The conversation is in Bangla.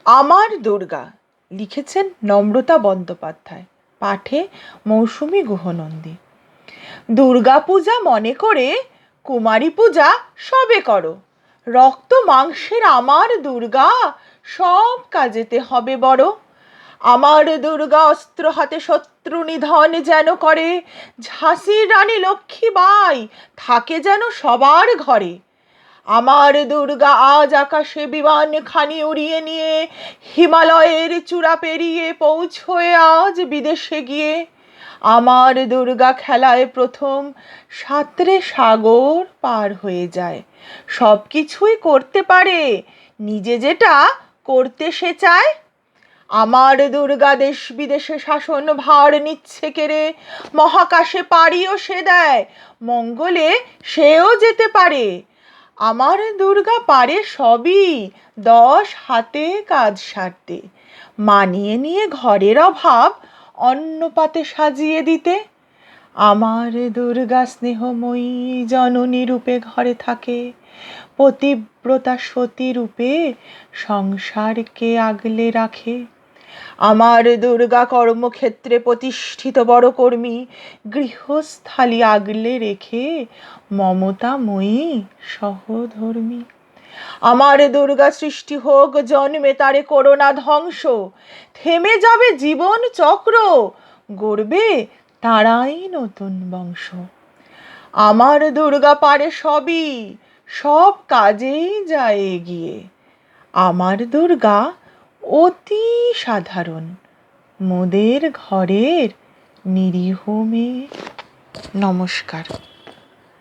আমার দুর্গা, লিখেছেন নম্রতা বন্দ্যোপাধ্যায়, পাঠে মৌসুমী গুহনন্দী। দুর্গা পূজা মনে করে কুমারী পূজা সবে করো। রক্ত মাংসের আমার দুর্গা, সব কাজেতে হবে বড়। আমার দুর্গা অস্ত্র হাতে শত্রু নিধন যেন করে, ঝাঁসির রানী লক্ষ্মীবাই থাকে যেন সবার ঘরে। আমার দুর্গা আজ আকাশে বিমান খানি উড়িয়ে নিয়ে হিমালয়ের চূড়া পেরিয়ে পৌঁছয়ে আজ বিদেশে গিয়ে। আমার দুর্গা খেলায় প্রথম সাঁতরে সাগর পার হয়ে যায়। সব কিছুই করতে পারে, নিজে যেটা করতে সে চায়। আমার দুর্গা দেশ বিদেশে শাসন ভার নিচ্ছে কেড়ে, মহাকাশে পাড়িও সে দেয়, মঙ্গলে সেও যেতে পারে। আমার দুর্গা পারে সবই 10 হাতে কাজ সারতে, মানিয়ে নিয়ে ঘরের অভাব অন্ন পাতে সাজিয়ে দিতে। আমার দুর্গা স্নেহময়ী জননী রূপে ঘরে থাকে, পতিব্রতা সতী রূপে সংসারকে আগলে রাখে। আমার দুর্গা কর্মক্ষেত্রে প্রতিষ্ঠিত বড় কর্মী, গৃহস্থালি আগলে রেখে মমতাময়ী সহধর্মী। আমার দুর্গা সৃষ্টি হোক জন্মে তারে করোনা ধ্বংস, থেমে যাবে জীবন চক্র, গড়বে তারাই নতুন বংশ। আমার দুর্গা পারে সবই, সব কাজেই যায় এগিয়ে। আমার দুর্গা অতি সাধারণ, মোদের ঘরের নিরীহ মেয়ে। নমস্কার।